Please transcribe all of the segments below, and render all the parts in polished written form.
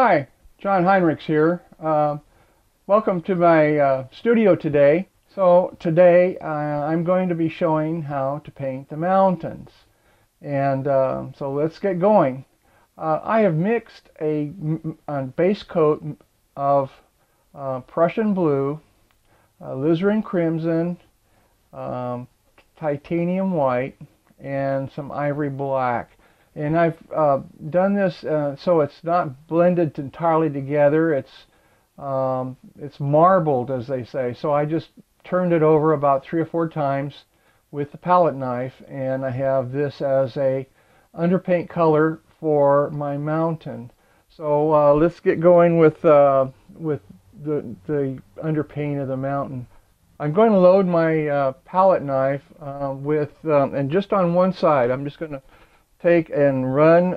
Hi, John Heinrichs here. Welcome to my studio today. So today I'm going to be showing how to paint the mountains. And so let's get going. I have mixed a base coat of Prussian blue, alizarin crimson, titanium white, and some ivory black. And I've done this so it's not blended entirely together. It's marbled, as they say. So I just turned it over about 3 or 4 times with the palette knife, and I have this as a underpaint color for my mountain. So let's get going with the underpaint of the mountain. I'm going to load my palette knife and just on one side, I'm just going to take and run,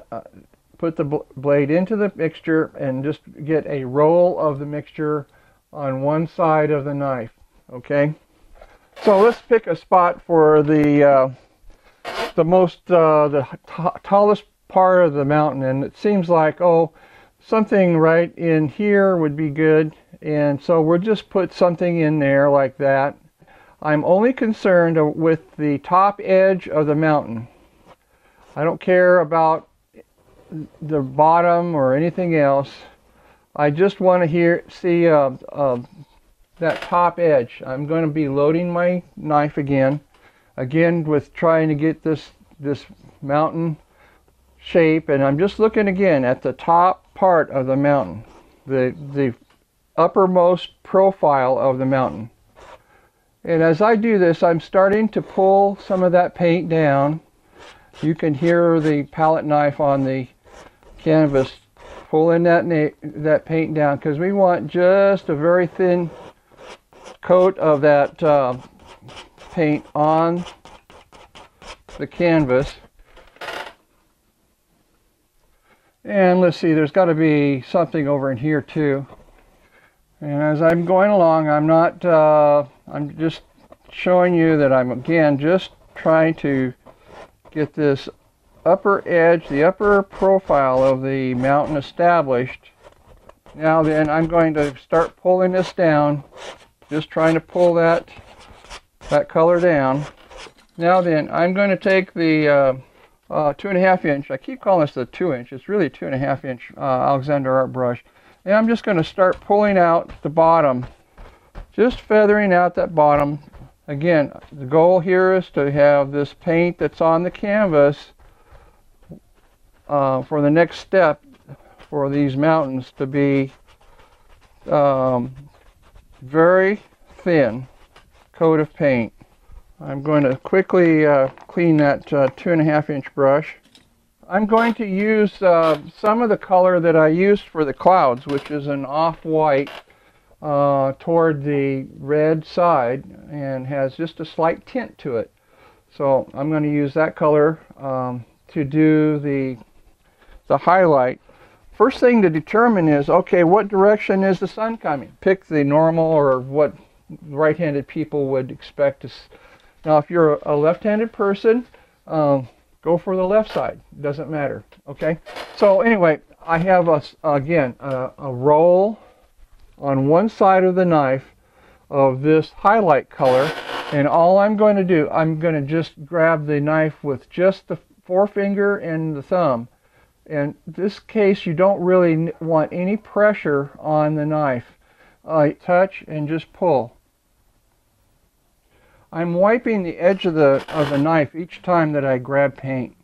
put the blade into the mixture and just get a roll of the mixture on one side of the knife. Okay, so let's pick a spot for the tallest part of the mountain, and it seems like, oh, something right in here would be good, and so we'll just put something in there like that. I'm only concerned with the top edge of the mountain. I don't care about the bottom or anything else. I just want to see that top edge. I'm going to be loading my knife again with trying to get this mountain shape, and I'm just looking again at the top part of the mountain, the uppermost profile of the mountain. And as I do this, I'm starting to pull some of that paint down. You can hear the palette knife on the canvas pulling that paint down, because we want just a very thin coat of that paint on the canvas. And let's see, there's got to be something over in here too. And as I'm going along, I'm just showing you that I'm again just trying to get this upper edge, the upper profile of the mountain established. Now then, I'm going to start pulling this down, just trying to pull that color down. Now then, I'm going to take the 2.5 inch, I keep calling this the 2 inch, it's really 2.5 inch Alexander art brush, and I'm just going to start pulling out the bottom, just feathering out that bottom. Again, the goal here is to have this paint that's on the canvas for the next step for these mountains to be very thin coat of paint. I'm going to quickly clean that 2.5 inch brush. I'm going to use some of the color that I used for the clouds, which is an off-white toward the red side and has just a slight tint to it. So I'm going to use that color to do the highlight. First thing to determine is, okay, what direction is the sun coming? Pick the normal, or what right-handed people would expect to. Now if you're a left-handed person, go for the left side. It doesn't matter. Okay, so anyway, I have a roll on one side of the knife of this highlight color, and all I'm going to do, I'm going to just grab the knife with just the forefinger and the thumb. In this case, you don't really want any pressure on the knife. Touch and just pull. I'm wiping the edge of the knife each time that I grab paint.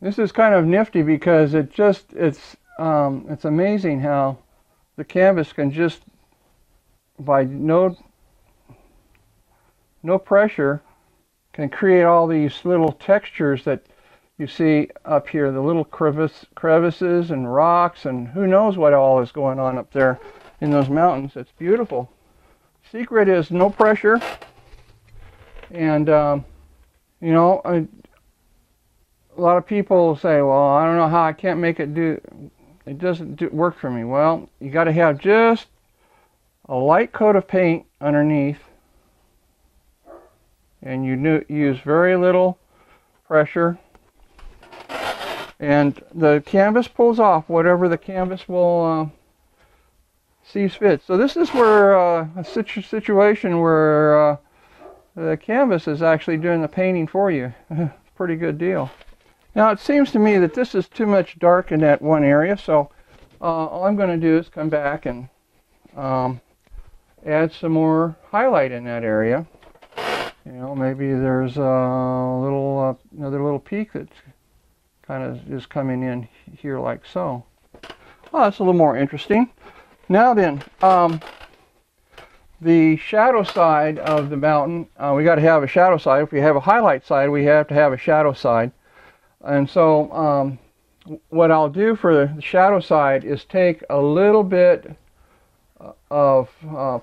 This is kind of nifty because it's amazing how the canvas can just, by no pressure, can create all these little textures that you see up here, the little crevices and rocks, and who knows what all is going on up there in those mountains. It's beautiful. Secret is no pressure, and you know, a lot of people say, well, I don't know how I can't make it do. It doesn't work for me. Well, you got to have just a light coat of paint underneath, and you use very little pressure, And the canvas pulls off whatever the canvas will sees fit. So this is where a situation where the canvas is actually doing the painting for you. Pretty good deal. Now it seems to me that this is too much dark in that one area, so all I'm going to do is come back and add some more highlight in that area. You know, maybe there's a little another little peak that kind of is coming in here like so. Well, that's a little more interesting. Now then, the shadow side of the mountain, we got to have a shadow side. If we have a highlight side, we have to have a shadow side. And so what I'll do for the shadow side is take a little bit of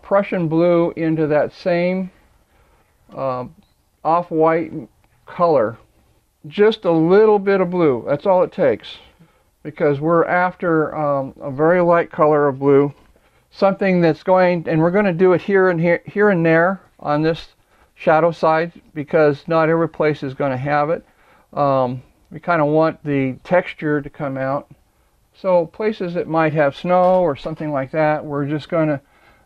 Prussian blue into that same off-white color. Just a little bit of blue. That's all it takes, because we're after a very light color of blue. Something that's going, and we're going to do it here and there on this shadow side, because not every place is going to have it. We kind of want the texture to come out. So places that might have snow or something like that, we're just going to,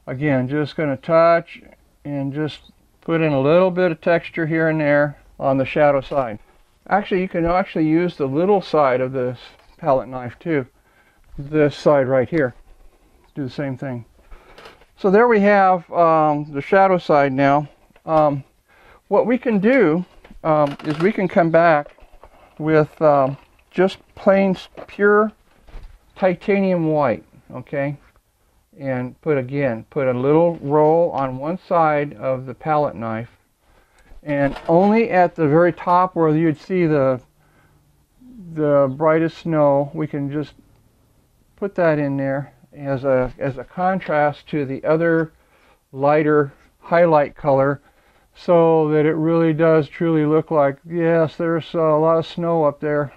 again, just going to touch and just put in a little bit of texture here and there on the shadow side. Actually, you can actually use the little side of this palette knife too. This side right here. Do the same thing. So there we have the shadow side now. What we can do is we can come back with just plain pure titanium white, okay, and put a little roll on one side of the palette knife, and only at the very top where you'd see the brightest snow, we can just put that in there as a contrast to the other lighter highlight color, so that it really does truly look like, yes, there's a lot of snow up there.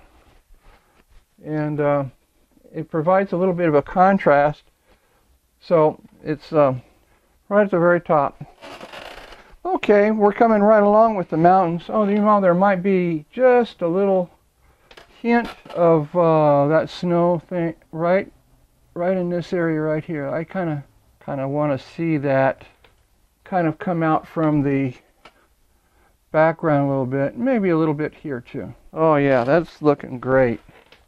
And it provides a little bit of a contrast. So it's right at the very top. Okay, we're coming right along with the mountains. Oh, you know, there might be just a little hint of that snow thing right in this area right here. I kind of want to see that kind of come out from the background a little bit, maybe a little bit here too. Oh yeah, that's looking great.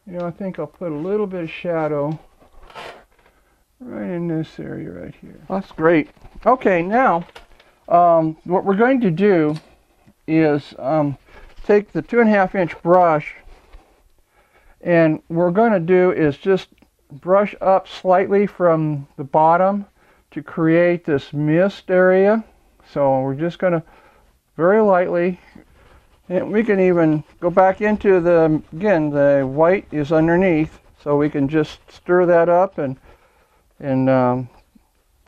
You know, I think I'll put a little bit of shadow right in this area right here. That's great. Okay, now what we're going to do is take the 2.5-inch brush, and what we're going to do is just brush up slightly from the bottom to create this mist area. So we're just going to very lightly, and we can even go back into the, again, the white is underneath, so we can just stir that up and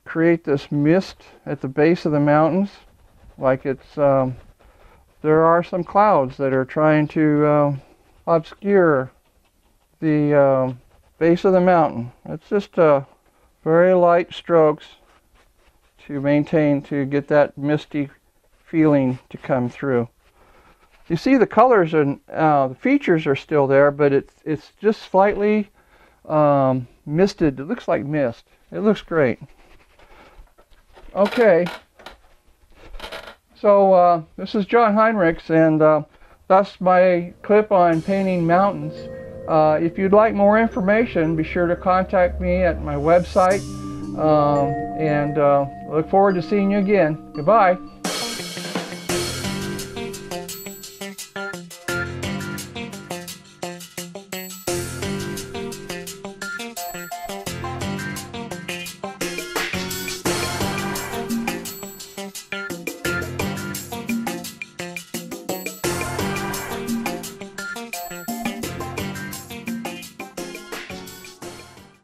create this mist at the base of the mountains, like it's there are some clouds that are trying to obscure the base of the mountain. It's just very light strokes to get that misty feeling to come through. You see the colors and the features are still there, but it's just slightly misted. It looks like mist. It looks great. Okay, so this is John Heinrichs, and that's my clip on painting mountains. If you'd like more information, be sure to contact me at my website, and look forward to seeing you again. Goodbye.